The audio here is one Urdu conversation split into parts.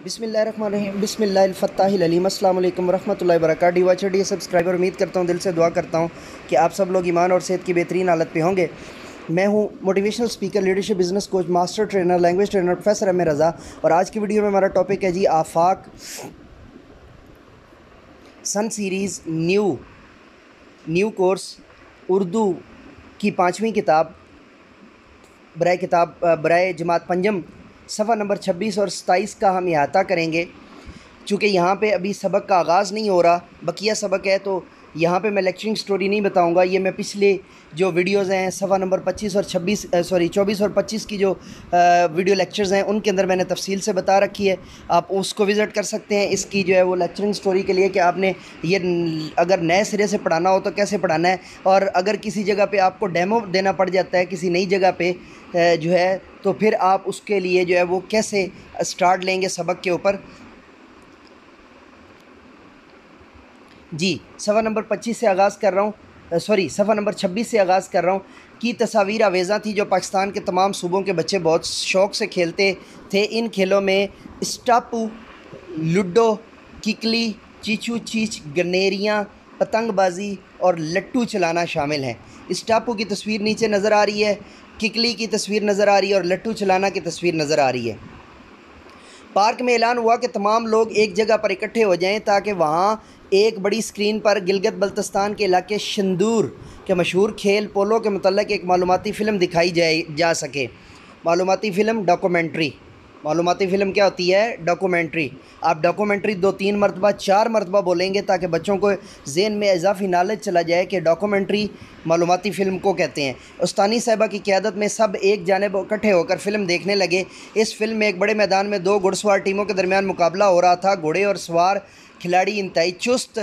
بسم اللہ الرحمن الرحیم، بسم اللہ الفتاح العلیم۔ السلام علیکم ورحمۃ اللہ وبرکاتہ۔ ڈی سبسکرائبر، امید کرتا ہوں، دل سے دعا کرتا ہوں کہ آپ سب لوگ ایمان اور صحت کی بہترین حالت پہ ہوں گے۔ میں ہوں motivational speaker, leadership business coach, master trainer, language trainer, professor Ahmad Raza, اور آج کی ویڈیو میں ہمارا ٹاپک ہے Afaq sun series new course Urdu کی 5ویں کتاب برائے جماعت پنجم، صفحہ نمبر 26 اور 27 کا ہم احاطہ کریں گے۔ چونکہ یہاں پہ ابھی سبق کا آغاز نہیں ہو رہا، بقیہ سبق ہے، تو یہاں پہ میں لیکچرنگ سٹوری نہیں بتاؤں گا۔ یہ میں پچھلے جو ویڈیوز ہیں صفحہ نمبر 24 اور 25 کی جو ویڈیو لیکچرز ہیں، ان کے اندر میں نے تفصیل سے بتا رکھی ہے۔ آپ اس کو وزٹ کر سکتے ہیں اس کی جو ہے وہ لیکچرنگ سٹوری کے لیے، کہ آپ نے یہ اگر نئے سرے سے پڑھانا ہو تو کیسے پڑھانا ہے، اور اگر کسی جگہ پہ آپ کو ڈیمو دینا پڑ جاتا ہے کسی نئی جگہ پہ جو ہے، تو پھر آپ اس کے لیے جو ہے وہ کیسے سٹارٹ لیں گے سبق کے اوپر۔ جی، صفحہ نمبر 25 سے آغاز کر رہا ہوں، صفحہ نمبر 26 سے آغاز کر رہا ہوں۔ کی تصاویر آویزاں تھی جو پاکستان کے تمام صوبوں کے بچے بہت شوق سے کھیلتے تھے۔ ان کھیلوں میں اسٹاپو، لوڈو، ککلی، چیچو چیچ، گنیریاں، پتنگ بازی اور لٹو چلانا شامل ہیں۔ اسٹاپو کی تصویر نیچے نظر آ رہی ہے، ککلی کی تصویر نظر آ رہی ہے، اور لٹو چلانا کی تصویر نظر آ رہی ہے۔ پارک میں اعلان ہوا کہ تمام لوگ ایک جگہ پر اکٹھے ہو جائیں تاکہ وہاں ایک بڑی اسکرین پر گلگت بلتستان کے علاقے شندور کے مشہور کھیل پولو کے متعلق ایک معلوماتی فلم دکھائی جا سکے۔ معلوماتی فلم ڈاکومنٹری۔ معلوماتی فلم کیا ہوتی ہے؟ ڈاکومنٹری۔ آپ ڈاکومنٹری 2-3 مرتبہ 4 مرتبہ بولیں گے تاکہ بچوں کو ذہن میں اضافی نالج چلا جائے کہ ڈاکومنٹری معلوماتی فلم کو کہتے ہیں۔ استانی صاحبہ کی قیادت میں سب ایک جانب اکٹھے ہو کر فلم دیکھنے لگے۔ اس فلم میں ایک بڑے میدان میں 2 گھڑ سوار ٹیموں کے درمیان مقابلہ ہو رہا تھا۔ گھوڑے اور سوار کھلاڑی انتہائی چست،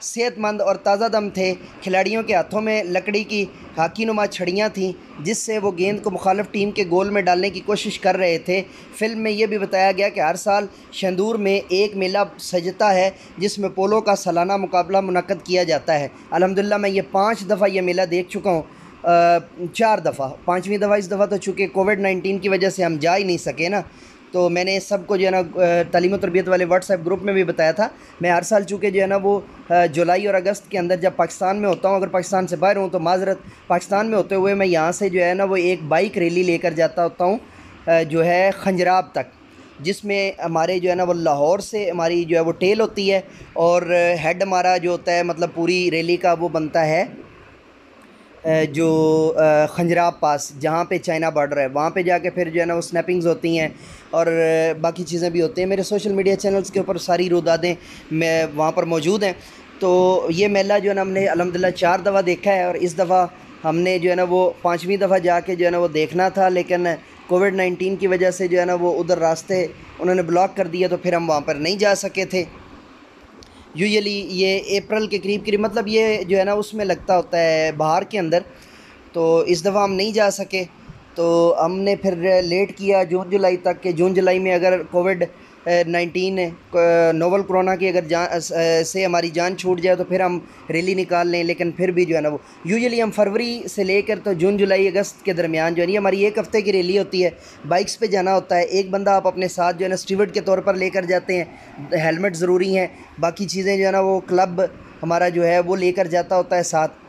صحت مند اور تازہ دم تھے۔ کھلاڑیوں کے ہاتھوں میں لکڑی کی ہاکی نما چھڑیاں تھیں جس سے وہ گیند کو مخالف ٹیم کے گول میں ڈالنے کی کوشش کر رہے تھے۔ فلم میں یہ بھی بتایا گیا کہ ہر سال شندور میں ایک میلہ سجتا ہے جس میں پولو کا سالانہ مقابلہ منعقد کیا جاتا ہے۔ الحمدللہ میں یہ 5 دفعہ یہ میلہ دیکھ چکا ہوں، 4 دفعہ، 5ویں دفعہ اس دفعہ تو چونکہ کووڈ-19 کی وجہ سے ہم جا ہی نہیں سکے نا، تو میں نے سب کو جو ہے نا تعلیم و تربیت والے واٹس ایپ گروپ میں بھی بتایا تھا۔ میں ہر سال چونکہ جو ہے نا وہ جولائی اور اگست کے اندر جب پاکستان میں ہوتا ہوں، اگر پاکستان سے باہر ہوں تو معذرت، پاکستان میں ہوتے ہوئے میں یہاں سے جو ہے نا وہ ایک بائک ریلی لے کر جاتا ہوتا ہوں جو ہے خنجراب تک، جس میں ہمارے جو ہے نا وہ لاہور سے ہماری جو ہے وہ ٹیل ہوتی ہے، اور ہیڈ ہمارا جو ہوتا ہے مطلب پوری ریلی کا وہ بنتا ہے جو خنجراب پاس، جہاں پہ چائنا بارڈر ہے، وہاں پہ جا کے پھر جو ہے نا وہ سنیپنگز ہوتی ہیں اور باقی چیزیں بھی ہوتی ہیں۔ میرے سوشل میڈیا چینلز کے اوپر ساری رودادیں میں وہاں پر موجود ہیں۔ تو یہ میلہ جو ہے نا ہم نے الحمدللہ 4 دفعہ دیکھا ہے، اور اس دفعہ ہم نے جو ہے نا وہ 5ویں دفعہ جا کے جو ہے نا وہ دیکھنا تھا، لیکن کووڈ-19 کی وجہ سے جو ہے نا وہ ادھر راستے انہوں نے بلاک کر دیا، تو پھر ہم وہاں پر نہیں جا سکے تھے۔ یوزلی یہ اپریل کے قریب مطلب یہ جو ہے نا اس میں لگتا ہوتا ہے بہار کے اندر، تو اس دفعہ ہم نہیں جا سکے، تو ہم نے پھر لیٹ کیا جون جولائی تک، کہ جون جولائی میں اگر کووڈ-19 نوول کرونا کی اگر سے ہماری جان چھوٹ جائے تو پھر ہم ریلی نکال لیں، لیکن پھر بھی جو ہے نا وہ یوزلی ہم فروری سے لے کر تو جون جولائی اگست کے درمیان جو ہے ہماری 1 ہفتے کی ریلی ہوتی ہے۔ بائکس پہ جانا ہوتا ہے، ایک بندہ آپ اپنے ساتھ جو ہے نا اسٹیورڈ کے طور پر لے کر جاتے ہیں، ہیلمٹ ضروری ہیں، باقی چیزیں جو ہے نا وہ کلب ہمارا جو ہے وہ لے کر جاتا ہوتا ہے ساتھ،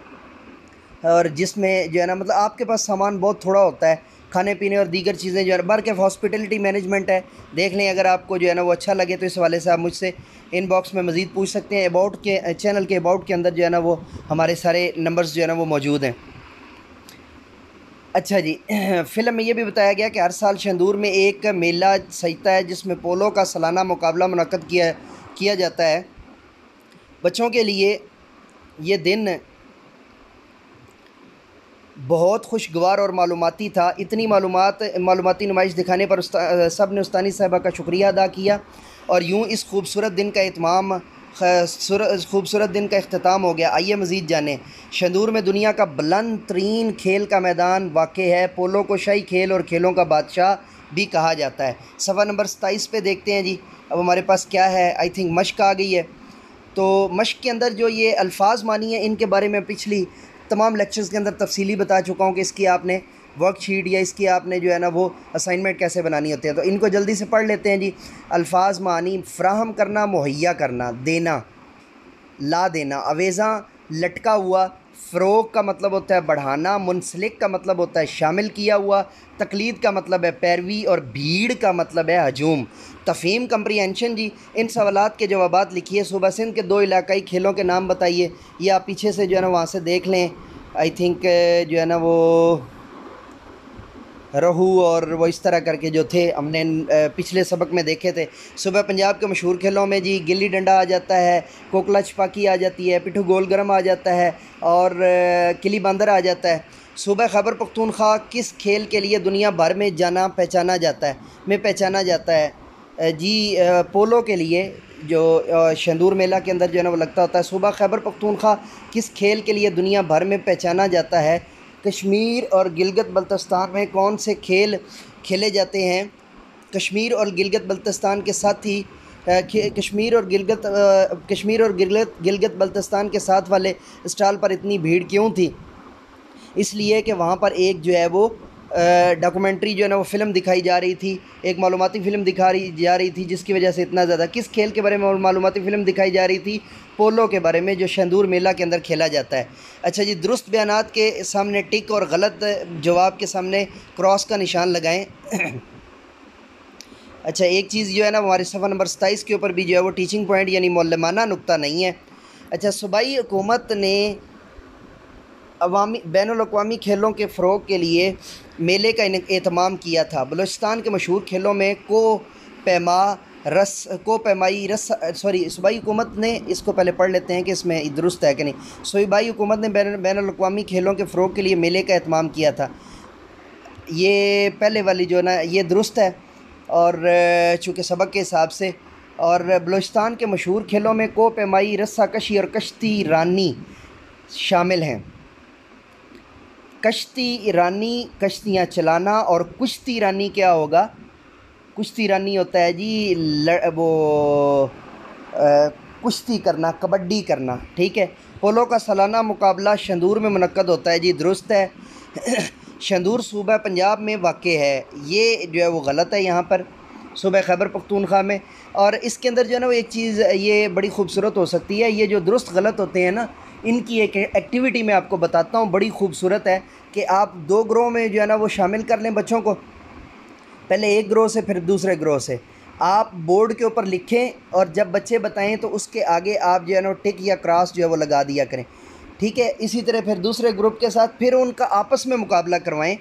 اور جس میں جو ہے نا مطلب آپ کے پاس سامان بہت تھوڑا ہوتا ہے، کھانے پینے اور دیگر چیزیں جو ہے بلکہ ہاسپٹیلٹی مینجمنٹ ہے، دیکھ لیں اگر آپ کو جو ہے نا وہ اچھا لگے تو اس حوالے سے آپ مجھ سے ان باکس میں مزید پوچھ سکتے ہیں۔ اباؤٹ کے چینل کے اباؤٹ کے اندر جو ہے نا وہ ہمارے سارے نمبرز جو ہے نا وہ موجود ہیں۔ اچھا جی، فلم میں یہ بھی بتایا گیا کہ ہر سال شندور میں ایک میلہ سجتا ہے جس میں پولو کا سالانہ مقابلہ منعقد کیا جاتا ہے۔ بچوں کے لیے یہ دن بہت خوشگوار اور معلوماتی تھا۔ اتنی معلوماتی نمائش دکھانے پر سب نے استانی صاحبہ کا شکریہ ادا کیا، اور یوں اس خوبصورت دن کا اختتام ہو گیا۔ آئیے مزید جانیں۔ شندور میں دنیا کا بلند ترین کھیل کا میدان واقع ہے۔ پولو کو شاہی کھیل اور کھیلوں کا بادشاہ بھی کہا جاتا ہے۔ صفحہ نمبر 27 پہ دیکھتے ہیں جی، اب ہمارے پاس کیا ہے، آئی تھنک مشق آ گئی ہے۔ تو مشق کے اندر جو یہ الفاظ مانی ہیں ان کے بارے میں پچھلی تمام لیکچرز کے اندر تفصیلی بتا چکا ہوں کہ اس کی آپ نے ورک شیٹ یا اس کی آپ نے جو ہے نا وہ اسائنمنٹ کیسے بنانی ہوتی ہے، تو ان کو جلدی سے پڑھ لیتے ہیں جی۔ الفاظ معانی فراہم کرنا، مہیا کرنا، دینا، لا دینا۔ اویزاں لٹکا ہوا، فروغ کا مطلب ہوتا ہے بڑھانا، منسلک کا مطلب ہوتا ہے شامل کیا ہوا، تقلید کا مطلب ہے پیروی، اور بھیڑ کا مطلب ہے ہجوم۔ تفہیم کمپریہنشن جی، ان سوالات کے جوابات لکھیے۔ صوبہ سندھ کے 2 علاقائی کھیلوں کے نام بتائیے، یہ آپ پیچھے سے جو ہے نا وہاں سے دیکھ لیں، آئی تھنک جو ہے نا وہ رہو اور وہ اس طرح کر کے جو تھے ہم نے پچھلے سبق میں دیکھے تھے۔ صوبہ پنجاب کے مشہور کھیلوں میں جی گلی ڈنڈا آ جاتا ہے، کوکلا چھپاکی آ جاتی ہے، پٹھو گول گرم آ جاتا ہے، اور کلی باندر آ جاتا ہے۔ صوبہ خیبر پختونخوا کس کھیل کے لیے دنیا بھر میں پہچانا جاتا ہے جی پولو کے لیے، جو شندور میلہ کے اندر جو ہے نا وہ لگتا ہوتا ہے۔ صوبہ خیبر پختونخوا کس کھیل کے لیے دنیا بھر میں پہچانا جاتا ہے؟ کشمیر اور گلگت بلتستان میں کون سے کھیل کھیلے جاتے ہیں؟ کشمیر اور گلگت بلتستان کے ساتھ ہی کشمیر اور گلگت بلتستان کے ساتھ والے اسٹال پر اتنی بھیڑ کیوں تھی؟ اس لیے کہ وہاں پر ایک جو ہے وہ ڈاکومنٹری جو ہے نا وہ فلم دکھائی جا رہی تھی، ایک معلوماتی فلم دکھائی جا رہی تھی، جس کی وجہ سے اتنا زیادہ۔ کس کھیل کے بارے میں معلوماتی فلم دکھائی جا رہی تھی؟ پولو کے بارے میں، جو شندور میلہ کے اندر کھیلا جاتا ہے۔ اچھا جی، درست بیانات کے سامنے ٹک اور غلط جواب کے سامنے کراس کا نشان لگائیں۔ اچھا، ایک چیز جو ہے نا ہمارے صفحہ نمبر 27 کے اوپر بھی جو ہے وہ ٹیچنگ پوائنٹ یعنی معلمانہ نقطہ نہیں ہے۔ اچھا، صوبائی حکومت نے بین الاقوامی کھیلوں کے فروغ کے لیے میلے کا اہتمام کیا تھا۔ بلوچستان کے مشہور کھیلوں میں صوبائی حکومت نے، اس کو پہلے پڑھ لیتے ہیں کہ اس میں درست ہے کہ نہیں۔ صوبائی حکومت نے بین الاقوامی کھیلوں کے فروغ کے لیے میلے کا اہتمام کیا تھا، یہ پہلے والی جو ہے نا یہ درست ہے، اور چونکہ سبق کے حساب سے۔ اور بلوچستان کے مشہور کھیلوں میں پیمائی، رسہ کشی اور کشتی رانی شامل ہیں۔ کشتی رانی کشتیاں چلانا، اور کشتی رانی کیا ہوگا؟ کشتی رانی ہوتا ہے جی وہ کشتی کرنا، کبڈی کرنا، ٹھیک ہے۔ پولو کا سالانہ مقابلہ شندور میں منعقد ہوتا ہے، جی درست ہے۔ شندور صوبہ پنجاب میں واقع ہے، یہ جو ہے وہ غلط ہے یہاں پر صوبہ خیبر پختونخوا میں۔ اور اس کے اندر جو ہے نا وہ ایک چیز یہ بڑی خوبصورت ہو سکتی ہے، یہ جو درست غلط ہوتے ہیں نا، ان کی ایک ایکٹیویٹی میں آپ کو بتاتا ہوں، بڑی خوبصورت ہے، کہ آپ 2 گروہ میں جو ہے نا وہ شامل کر لیں بچوں کو، پہلے ایک گروہ سے پھر دوسرے گروہ سے، آپ بورڈ کے اوپر لکھیں، اور جب بچے بتائیں تو اس کے آگے آپ جو ہے نا ٹک یا کراس جو ہے وہ لگا دیا کریں، ٹھیک ہے۔ اسی طرح پھر دوسرے گروپ کے ساتھ پھر ان کا آپس میں مقابلہ کروائیں،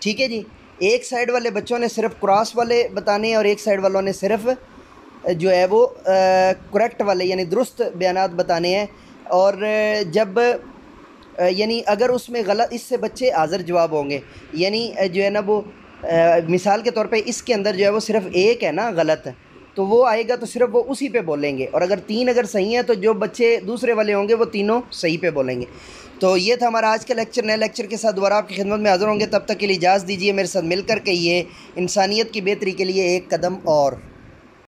ٹھیک ہے جی۔ ایک سائیڈ والے بچوں نے صرف کراس والے بتانے ہیں، اور ایک سائیڈ والوں نے صرف جو ہے وہ کریکٹ والے یعنی درست بیانات بتانے ہیں۔ اور جب یعنی اگر اس میں غلط، اس سے بچے حاضر جواب ہوں گے، یعنی جو ہے نا وہ مثال کے طور پہ اس کے اندر جو ہے وہ صرف ایک ہے نا غلط، تو وہ آئے گا تو صرف وہ اسی پہ بولیں گے، اور اگر 3 اگر صحیح ہیں تو جو بچے دوسرے والے ہوں گے وہ تینوں صحیح پہ بولیں گے۔ تو یہ تھا ہمارا آج کا لیکچر۔ نئے لیکچر کے ساتھ دوبارہ آپ کی خدمت میں حاضر ہوں گے، تب تک کے لیے اجازت دیجیے، میرے ساتھ مل کر کے یہ انسانیت کی بہتری کے لیے ایک قدم اور